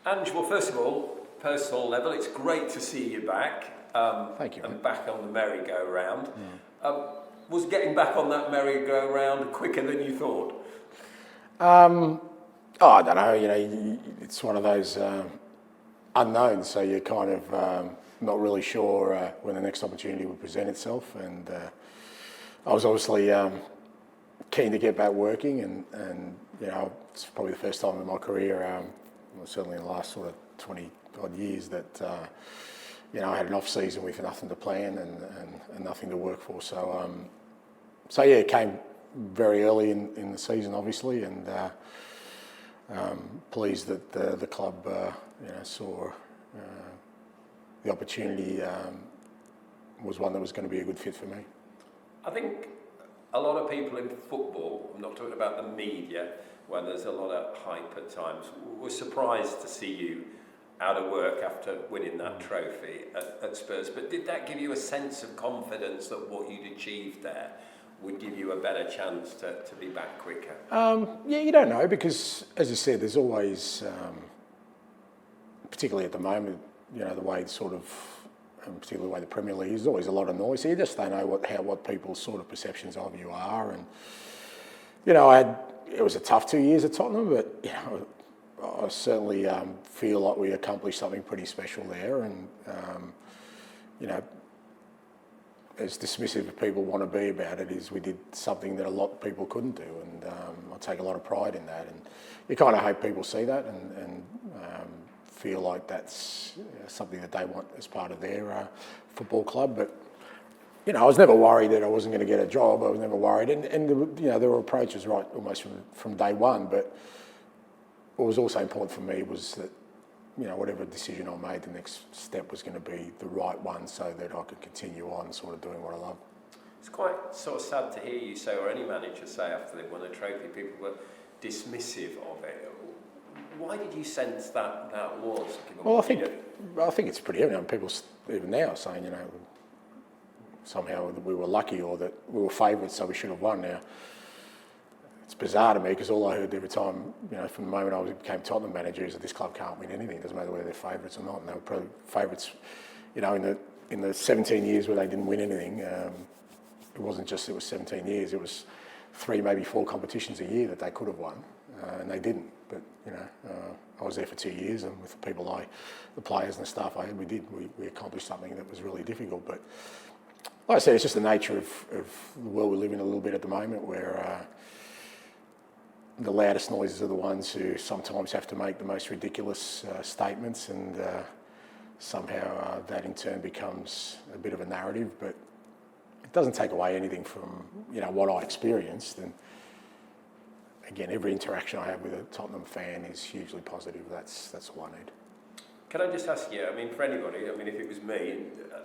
Ange, well, first of all, personal level, it's great to see you back. Thank you. And back on the merry-go-round. Was getting back on that merry-go-round quicker than you thought? I don't know. It's one of those unknowns. So you're kind of not really sure when the next opportunity will present itself. And I was obviously keen to get back working, and it's probably the first time in my career, certainly in the last sort of 20 odd years, that I had an off season with nothing to plan and nothing to work for. So yeah, it came very early in the season, obviously, and pleased that the club saw the opportunity was one that was going to be a good fit for me. I think a lot of people in football, I'm not talking about the media, when there's a lot of hype at times, were surprised to see you out of work after winning that trophy at Spurs. But did that give you a sense of confidence that what you'd achieved there would give you a better chance to be back quicker? Yeah, you don't know, because, as you said, there's always, particularly at the moment, the way it's sort of, and particularly the way the Premier League is, always a lot of noise. So you just don't know what people's sort of perceptions of you are. And it was a tough 2 years at Tottenham, but I certainly feel like we accomplished something pretty special there. And as dismissive as people want to be about it, is we did something that a lot of people couldn't do, and I take a lot of pride in that. And you kind of hope people see that and feel like that's something that they want as part of their football club. But I was never worried that I wasn't going to get a job. I was never worried, and there were approaches right almost from day one. But what was also important for me was that whatever decision I made, the next step was going to be the right one, so that I could continue on sort of doing what I love. It's quite sort of sad to hear you say, or any manager say after they won a trophy, people were dismissive of it. Why did you sense that was? Well, I think it's pretty evident. People even now are saying, somehow that we were lucky, or that we were favourites, so we should have won. Now, it's bizarre to me, because all I heard every time, from the moment I became Tottenham manager, is that this club can't win anything. It doesn't matter whether they're favourites or not. And they were probably favourites, in the 17 years where they didn't win anything. It wasn't just it was 17 years. It was 3, maybe 4 competitions a year that they could have won, and they didn't. But I was there for 2 years, and with the people the players and the staff I had, we accomplished something that was really difficult. But like I said, it's just the nature of the world we live in a little bit at the moment, where the loudest noises are the ones who sometimes have to make the most ridiculous statements, and somehow that in turn becomes a bit of a narrative. But it doesn't take away anything from what I experienced. And again, every interaction I have with a Tottenham fan is hugely positive. That's all I need. Can I just ask you, for anybody, if it was me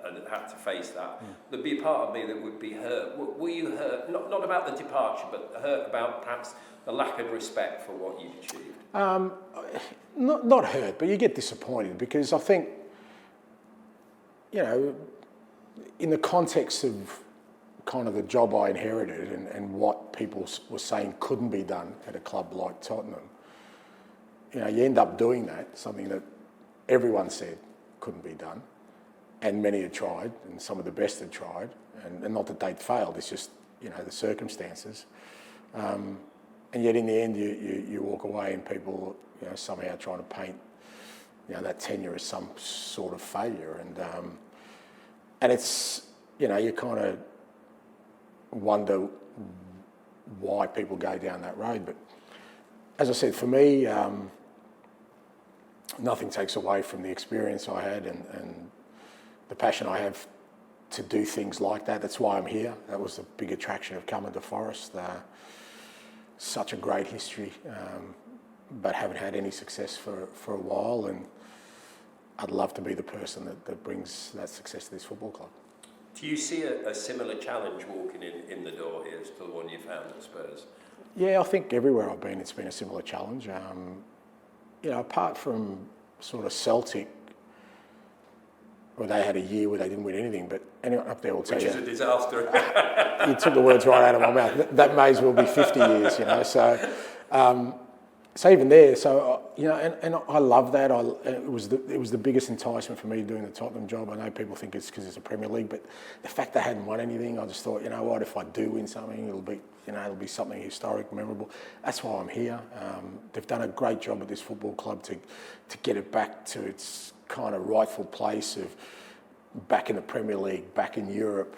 and had to face that, there'd be a part of me that would be hurt. Were you hurt, not about the departure, but hurt about perhaps the lack of respect for what you'd achieved? Not hurt, but you get disappointed, because I think, in the context of kind of the job I inherited and what people were saying couldn't be done at a club like Tottenham, you end up doing that, something that everyone said couldn't be done, and many had tried, and some of the best had tried, and not that they'd failed, it's just, the circumstances. And yet in the end, you walk away, and people, somehow trying to paint, that tenure as some sort of failure. And it's, you kind of wonder why people go down that road. But as I said, for me, nothing takes away from the experience I had and the passion I have to do things like that. That's why I'm here. That was the big attraction of coming to Forest. Such a great history, but haven't had any success for a while, and I'd love to be the person that brings that success to this football club. Do you see a similar challenge walking in the door here to the one you found at Spurs? Yeah, I think everywhere I've been, it's been a similar challenge. Apart from sort of Celtic, where they had a year where they didn't win anything, but anyone up there will tell you... Which is a disaster. You took the words right out of my mouth. That may as well be 50 years, So So even there, and I love that. It was the biggest enticement for me doing the Tottenham job. I know people think it's because it's a Premier League, but the fact they hadn't won anything, I just thought, you know what, if I do win something, it'll be something historic, memorable. That's why I'm here. They've done a great job at this football club to get it back to its kind of rightful place of back in the Premier League, back in Europe.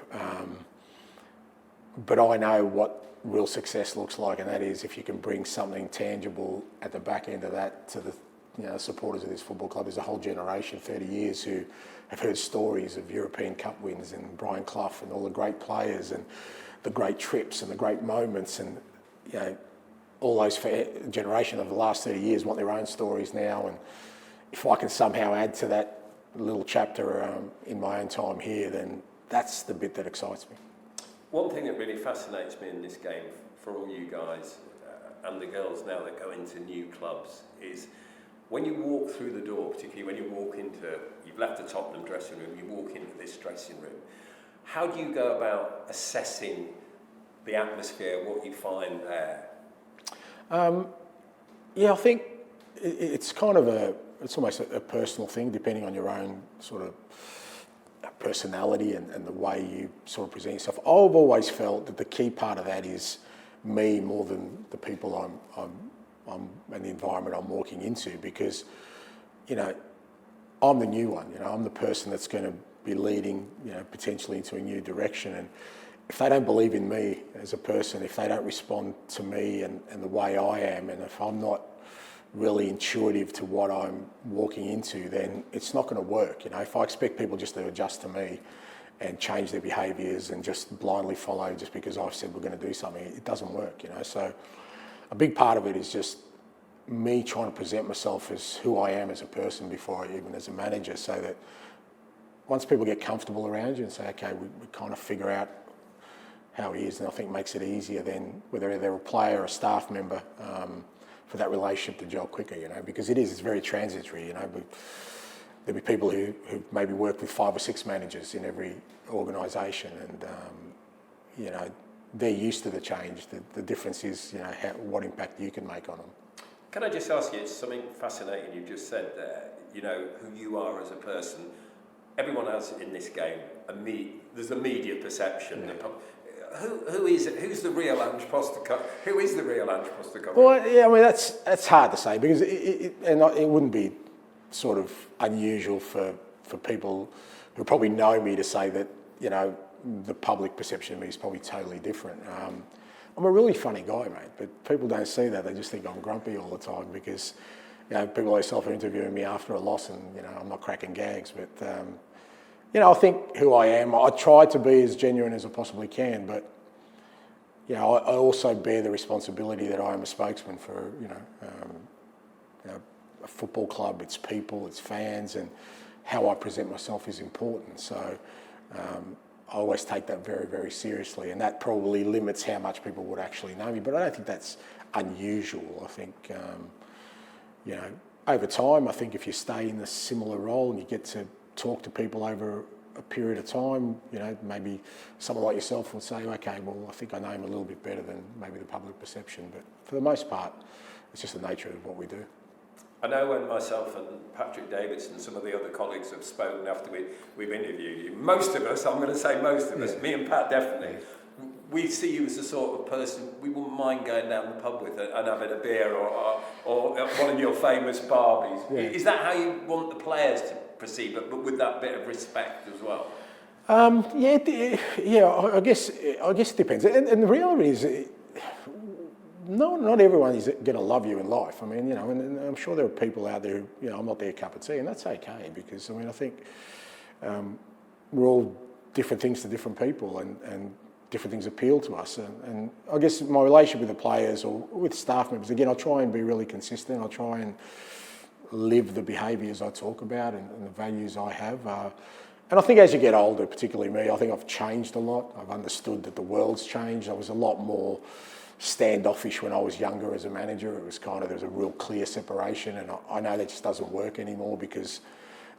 But I know what real success looks like, and that is if you can bring something tangible at the back end of that to the supporters of this football club. There's a whole generation, 30 years, who have heard stories of European Cup wins and Brian Clough and all the great players and the great trips and the great moments, and all those generation of the last 30 years want their own stories now. And if I can somehow add to that little chapter in my own time here, then that's the bit that excites me. One thing that really fascinates me in this game, for all you guys and the girls now that go into new clubs, is when you walk through the door, particularly when you walk into, you've left the Tottenham dressing room, you walk into this dressing room, how do you go about assessing the atmosphere, what you find there? I think it's kind of it's almost a personal thing, depending on your own sort of personality and the way you sort of present yourself. I've always felt that the key part of that is me more than the people I'm and the environment I'm walking into, because I'm the new one. I'm the person that's going to be leading potentially into a new direction, and if they don't believe in me as a person, if they don't respond to me and the way I am, and if I'm not really intuitive to what I'm walking into, then it's not going to work. If I expect people just to adjust to me and change their behaviours and just blindly follow just because I've said we're going to do something, it doesn't work. So a big part of it is just me trying to present myself as who I am as a person before even as a manager, so that once people get comfortable around you and say, okay, we kind of figure out how he is, and I think makes it easier then, whether they're a player or a staff member, for that relationship to gel quicker, because it's very transitory. There'll be people who maybe work with 5 or 6 managers in every organisation, and they're used to the change. The difference is what impact you can make on them. Can I just ask you, it's something fascinating you just said there, who you are as a person. Everyone has in this game, there's a media perception. Yeah. Who is it? Who's the real Ange Postecoglou? Who is the real Ange Postecoglou? Well, yeah, I mean that's hard to say, because it wouldn't be sort of unusual for people who probably know me to say that the public perception of me is probably totally different. I'm a really funny guy, mate, but people don't see that. They just think I'm grumpy all the time, because people like yourself are interviewing me after a loss, and I'm not cracking gags, but. I think who I am, I try to be as genuine as I possibly can, but I also bear the responsibility that I am a spokesman for a football club, its people, its fans, and how I present myself is important. So I always take that very, very seriously, and that probably limits how much people would actually know me, but I don't think that's unusual. I think, over time, I think if you stay in a similar role and you get to talk to people over a period of time, maybe someone like yourself will say, okay, well, I think I know him a little bit better than maybe the public perception. But for the most part, it's just the nature of what we do. I know when myself and Patrick Davidson and some of the other colleagues have spoken after we've interviewed you, most of us, I'm going to say most of us, me and Pat definitely, we see you as the sort of person we wouldn't mind going down the pub with and having a beer or one of your famous Barbies. Yeah. Is that how you want the players to perceive it, but with that bit of respect as well? I guess it depends. And the reality is, not everyone is going to love you in life. I mean, and I'm sure there are people out there who, I'm not their cup of tea, and that's okay, because, I think we're all different things to different people, and different things appeal to us. And I guess my relationship with the players or with staff members, again, I try and be really consistent. I try and live the behaviours I talk about and the values I have. And I think as you get older, particularly me, I think I've changed a lot. I've understood that the world's changed. I was a lot more standoffish when I was younger as a manager. It was there was a real clear separation, and I know that just doesn't work anymore, because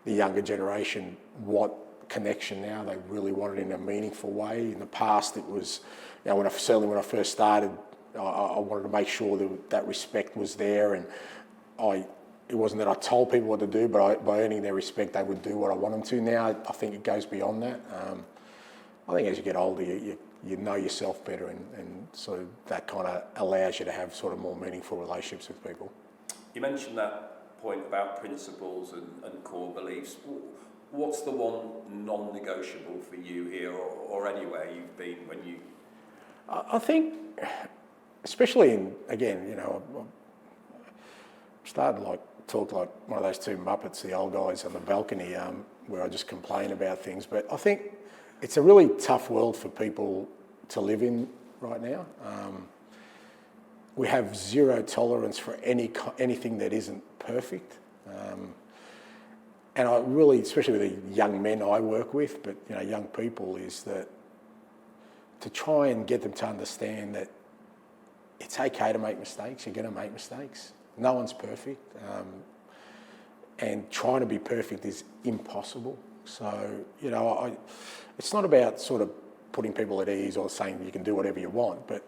the younger generation want connection now. They really want it in a meaningful way. In the past, it was, certainly when I first started I wanted to make sure that that respect was there, and it wasn't that I told people what to do, but by earning their respect, they would do what I want them to. Now, I think it goes beyond that. I think as you get older, you know yourself better, and sort of that kind of allows you to have sort of more meaningful relationships with people. You mentioned that point about principles and core beliefs. What's the one non-negotiable for you here or anywhere you've been when you... I think, especially in, again, you know, I'm starting to talk like one of those two Muppets, the old guys on the balcony, where I just complain about things. But I think it's a really tough world for people to live in right now. We have zero tolerance for anything that isn't perfect. And I really, especially with the young men I work with, but you know, young people, is that to try and get them to understand that it's okay to make mistakes. You're going to make mistakes. No one's perfect, and trying to be perfect is impossible. So you know, it's not about sort of putting people at ease or saying you can do whatever you want, but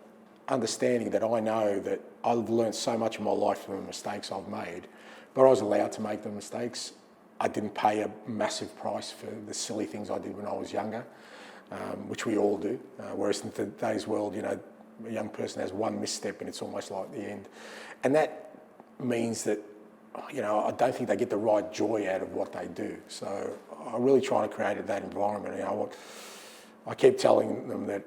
understanding that I know that I've learned so much in my life from the mistakes I've made, but I was allowed to make the mistakes. I didn't pay a massive price for the silly things I did when I was younger, which we all do. Whereas in today's world, you know, a young person has one misstep and it's almost like the end. And that means that, you know, I don't think they get the right joy out of what they do. So I really try to create that environment. You know, I keep telling them that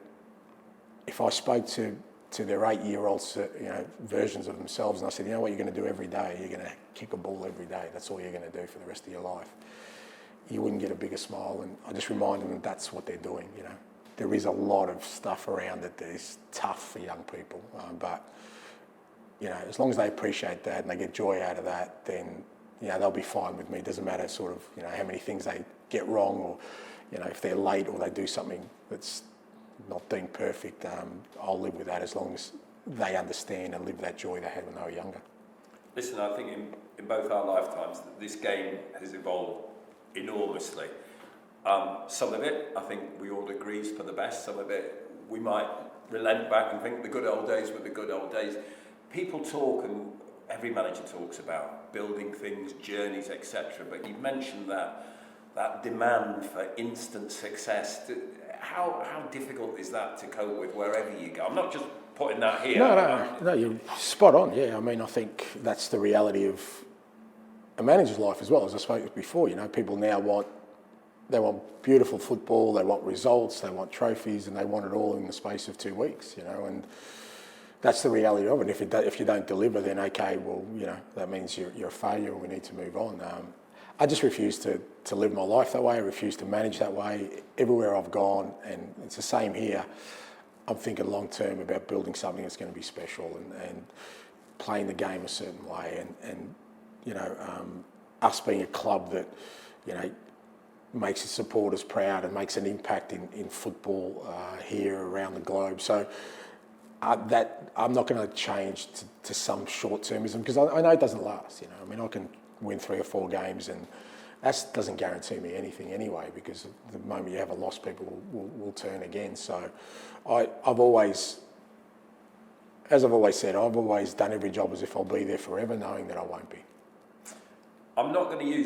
if I spoke to their 8-year-olds, you know, versions of themselves, and I said, you know what you're going to do every day? You're going to kick a ball every day. That's all you're going to do for the rest of your life. You wouldn't get a bigger smile. And I just remind them that that's what they're doing, you know. There is a lot of stuff around that is tough for young people, but, you know, as long as they appreciate that and they get joy out of that, then, you know, they'll be fine with me. It doesn't matter sort of, you know, how many things they get wrong, or, you know, if they're late or they do something that's not deemed perfect, I'll live with that as long as they understand and live that joy they had when they were younger. Listen, I think in both our lifetimes, this game has evolved enormously. Some of it, I think we all agree, is for the best. Some of it, we might relent back and think the good old days were the good old days. People talk, and every manager talks about building things, journeys, etc. But you've mentioned that demand for instant success. How difficult is that to cope with wherever you go? I'm not just putting that here. No, you're spot on. Yeah, I mean, I think that's the reality of a manager's life as well. As I spoke before, you know, people now want beautiful football, they want results, they want trophies, and they want it all in the space of 2 weeks. You know, and that's the reality of it. And if you don't deliver, then okay, well, you know, that means you're a failure, and we need to move on. I just refuse to live my life that way. I refuse to manage that way. Everywhere I've gone, and it's the same here, I'm thinking long term about building something that's going to be special and playing the game a certain way. And you know, us being a club that, you know, makes its supporters proud and makes an impact in football here around the globe. So that I'm not going to change to some short-termism, because I know it doesn't last. You know, I mean, I can win 3 or 4 games, and that doesn't guarantee me anything anyway, because the moment you have a loss, people will turn again. So I've always, as I've always said, I've always done every job as if I'll be there forever, knowing that I won't be. I'm not going to use